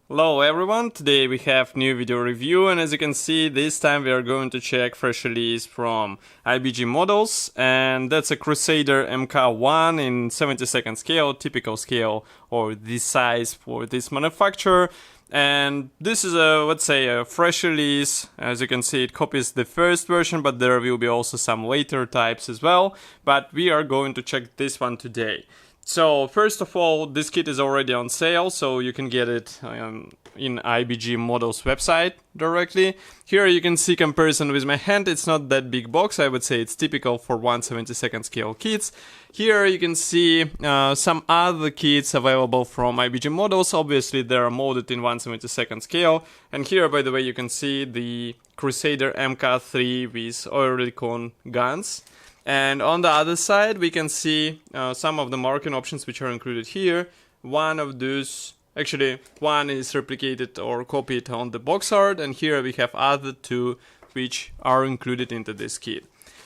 Hello everyone, today we have new video review, and as you can see this time we are going to check fresh release from IBG Models, and that's a Crusader Mk.I in 72nd scale, typical scale or this size for this manufacturer. And this is let's say a fresh release. As you can see, it copies the first version, but there will be also some later types as well, but we are going to check this one today. So first of all, this kit is already on sale, so you can get it in IBG Models website directly. Here you can see comparison with my hand. It's not that big box. I would say it's typical for 1/72nd scale kits. Here you can see some other kits available from IBG Models. Obviously they are molded in 1/72nd scale. And here, by the way, you can see the Crusader Mk.I with oil recon guns. And on the other side, we can see some of the marking options which are included here. One of those, actually, one is replicated or copied on the box art, and here we have other two which are included into this kit.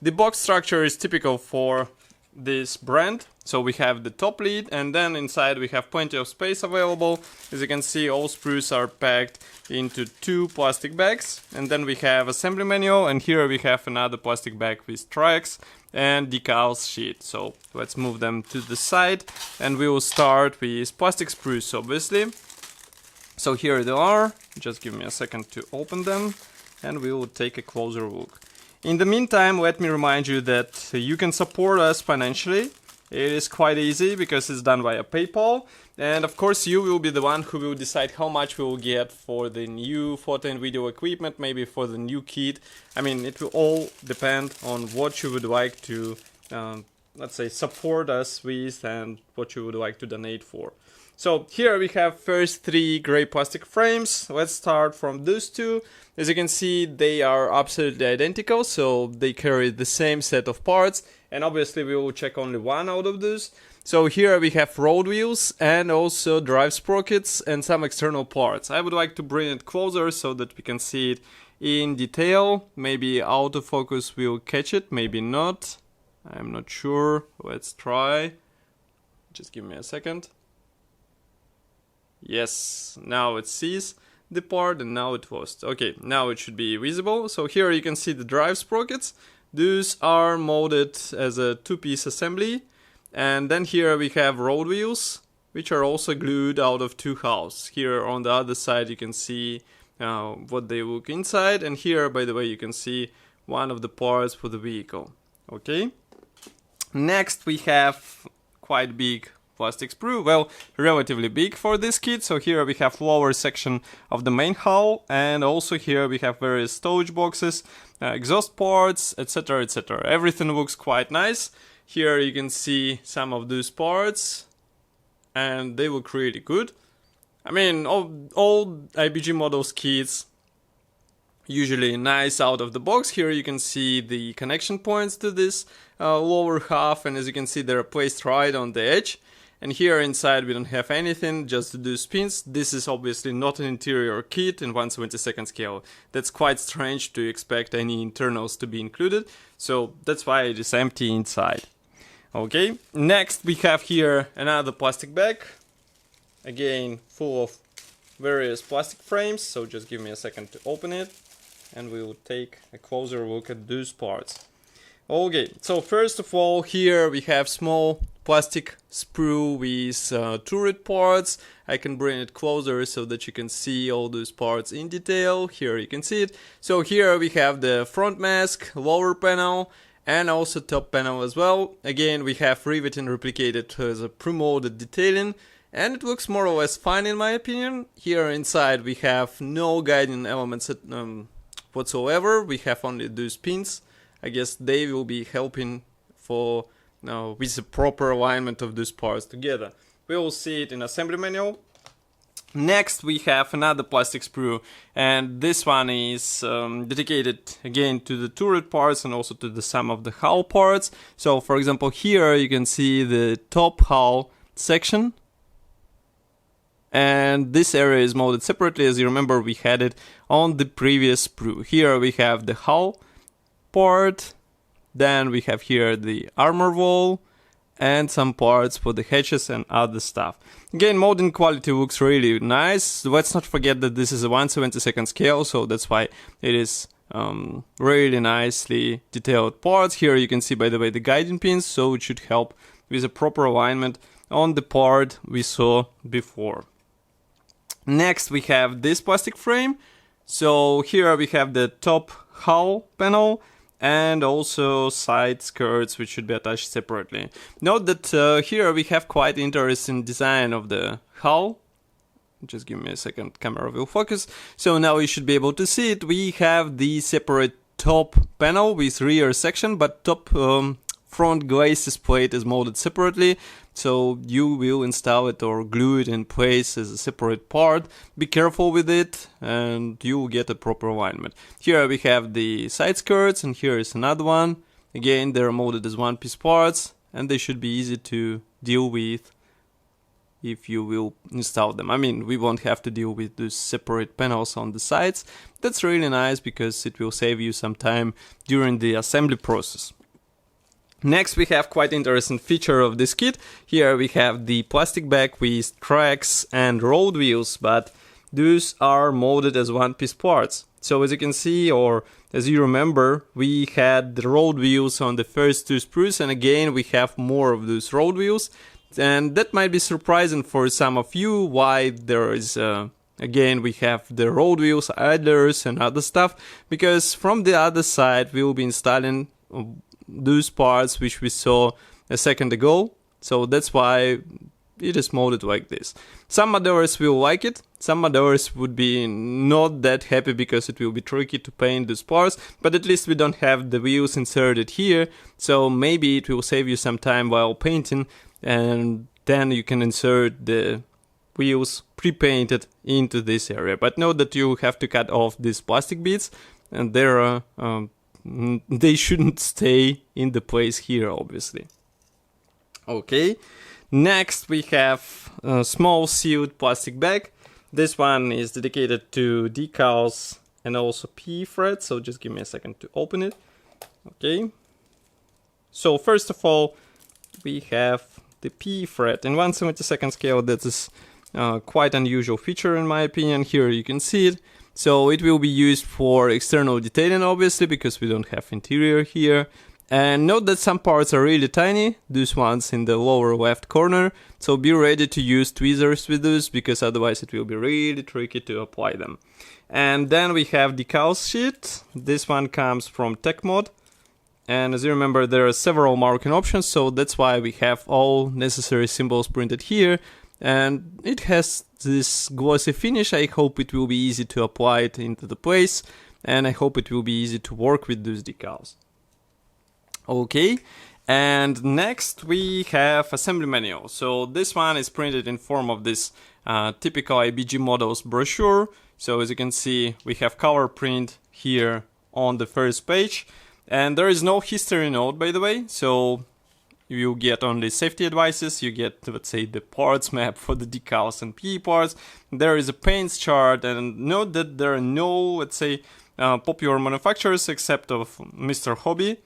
The box structure is typical for this brand. So we have the top lid, and then inside we have plenty of space available. As you can see, all sprues are packed into two plastic bags, and then we have assembly manual, and here we have another plastic bag with tracks and decals sheet. So let's move them to the side, and we will start with plastic sprues, obviously. So here they are. Just give me a second to open them, and we will take a closer look. In the meantime, let me remind you that you can support us financially. It is quite easy because it's done via PayPal, and of course you will be the one who will decide how much we will get for the new photo and video equipment, maybe for the new kit. I mean, it will all depend on what you would like to, let's say, support us with and what you would like to donate for. So here we have first three gray plastic frames. Let's start from those two. As you can see, they are absolutely identical, so they carry the same set of parts, and obviously we will check only one out of those. So here we have road wheels and also drive sprockets and some external parts. I would like to bring it closer so that we can see it in detail. Maybe autofocus will catch it, maybe not. I'm not sure. Let's try. Just give me a second. Yes, now it sees the part and now it lost. Okay, now it should be visible. So here you can see the drive sprockets. Those are molded as a two-piece assembly. And then here we have road wheels, which are also glued out of two halves. Here on the other side you can see what they look inside. And here, by the way, you can see one of the parts for the vehicle. Okay. Next we have quite big plastic sprue, well, relatively big for this kit. So here we have lower section of the main hull, and also here we have various stowage boxes, exhaust ports, etc, etc. Everything looks quite nice. Here you can see some of those parts, and they look really good. I mean, all IBG Models kits usually nice out of the box. Here you can see the connection points to this lower half, and as you can see, they're placed right on the edge. And here inside we don't have anything, just to do pins. This is obviously not an interior kit in 1/72nd scale. That's quite strange to expect any internals to be included, so that's why it is empty inside. Okay, next we have here another plastic bag, again full of various plastic frames, so just give me a second to open it and we will take a closer look at those parts. Okay, so first of all, here we have small plastic sprue with turret parts. I can bring it closer so that you can see all those parts in detail. Here you can see it. So here we have the front mask, lower panel, and also top panel as well. Again, we have riveting replicated as a pre-molded detailing, and it looks more or less fine in my opinion. Here inside we have no guiding elements whatsoever. We have only those pins. I guess they will be helping for with the proper alignment of these parts together. We will see it in assembly manual. Next we have another plastic sprue, and this one is dedicated again to the turret parts and also to the some of the hull parts. So for example, here you can see the top hull section, and this area is molded separately. As you remember, we had it on the previous sprue. Here we have the hull part, then we have here the armor wall, and some parts for the hatches and other stuff. Again, molding quality looks really nice. Let's not forget that this is a 1/72 scale, so that's why it is really nicely detailed parts. Here you can see, by the way, the guiding pins, so it should help with a proper alignment on the part we saw before. Next we have this plastic frame. So here we have the top hull panel and also side skirts, which should be attached separately. Note that here we have quite interesting design of the hull. Just give me a second, camera will focus. So now you should be able to see it. We have the separate top panel with rear section, but top front glacis plate is molded separately. So you will install it or glue it in place as a separate part. Be careful with it and you will get a proper alignment. Here we have the side skirts and here is another one. Again, they're molded as one-piece parts and they should be easy to deal with if you will install them. I mean, we won't have to deal with those separate panels on the sides. That's really nice because it will save you some time during the assembly process. Next we have quite interesting feature of this kit. Here we have the plastic bag with tracks and road wheels, but those are molded as one-piece parts. So as you can see, or as you remember, we had the road wheels on the first two sprues, and again we have more of those road wheels. And that might be surprising for some of you why there is again we have the road wheels, idlers and other stuff, because from the other side we will be installing those parts which we saw a second ago. So that's why it is molded like this. Some modelers will like it, some modelers would be not that happy because it will be tricky to paint those parts, but at least we don't have the wheels inserted here, so maybe it will save you some time while painting, and then you can insert the wheels pre-painted into this area. But note that you have to cut off these plastic bits, and they shouldn't stay in the place here, obviously. Okay, next we have a small sealed plastic bag. This one is dedicated to decals and also PE thread, so just give me a second to open it. Okay, so first of all we have the PE thread in 1/72 scale. That is quite unusual feature in my opinion. Here you can see it. So it will be used for external detailing, obviously, because we don't have interior here. And note that some parts are really tiny, those ones in the lower left corner, so be ready to use tweezers with those, because otherwise it will be really tricky to apply them. And then we have decal sheet. This one comes from TechMod, and as you remember there are several marking options, so that's why we have all necessary symbols printed here. And it has this glossy finish. I hope it will be easy to apply it into the place, and I hope it will be easy to work with those decals. Okay, and next we have assembly manual. So this one is printed in form of this typical IBG Models brochure. So as you can see, we have color print here on the first page, and there is no history note, by the way. So you get only safety advices, you get, let's say, the parts map for the decals and PE parts. There is a paints chart, and note that there are no, let's say, popular manufacturers except of Mr. Hobby.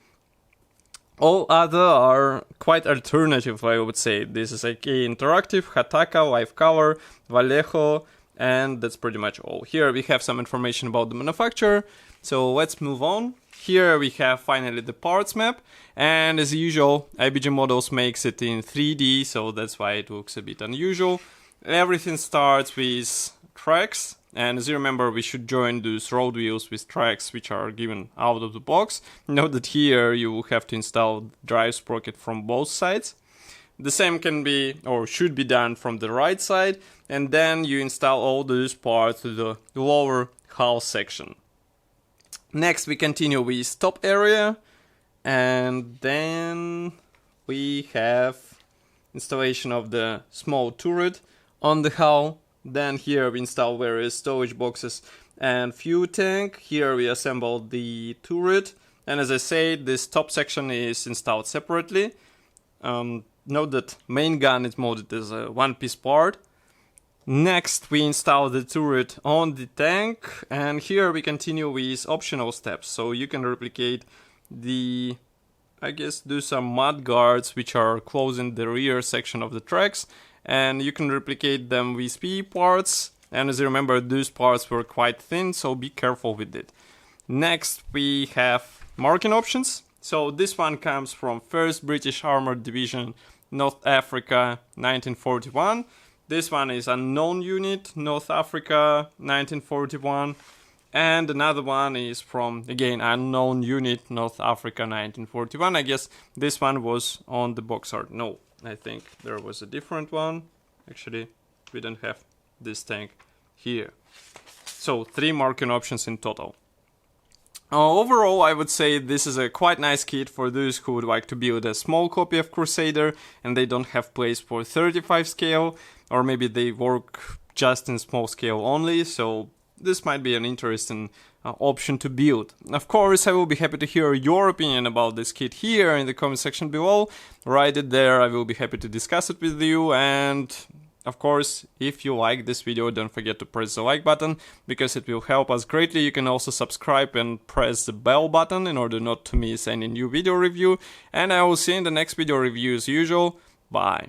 All other are quite alternative, I would say. This is AK Interactive, Hataka, Life Color, Vallejo, and that's pretty much all. Here we have some information about the manufacturer, so let's move on. Here we have finally the parts map, and as usual IBG Models makes it in 3D, so that's why it looks a bit unusual. Everything starts with tracks, and as you remember we should join those road wheels with tracks which are given out of the box. Note that here you will have to install the drive sprocket from both sides. The same can be or should be done from the right side, and then you install all those parts to the lower hull section. Next we continue with top area, and then we have installation of the small turret on the hull. Then here we install various storage boxes and fuel tank. Here we assemble the turret, and as I said, this top section is installed separately. Note that main gun is molded as a one-piece part. Next we install the turret on the tank, and here we continue with optional steps, so you can replicate the I guess, do some mud guards which are closing the rear section of the tracks, and you can replicate them with PE parts. And as you remember, those parts were quite thin, so be careful with it. Next, we have marking options. So this one comes from 1st British Armoured Division, North Africa, 1941. This one is unknown unit, North Africa, 1941. And another one is from, again, unknown unit, North Africa, 1941. I guess this one was on the box art. No, I think there was a different one. Actually, we don't have this tank here. So 3 marking options in total. Overall, I would say this is a quite nice kit for those who would like to build a small copy of Crusader and they don't have place for 35 scale, or maybe they work just in small scale only, so this might be an interesting option to build. Of course, I will be happy to hear your opinion about this kit here in the comment section below. Write it there, I will be happy to discuss it with you, and of course, if you like this video, don't forget to press the like button, because it will help us greatly. You can also subscribe and press the bell button in order not to miss any new video review. And I will see you in the next video review as usual. Bye.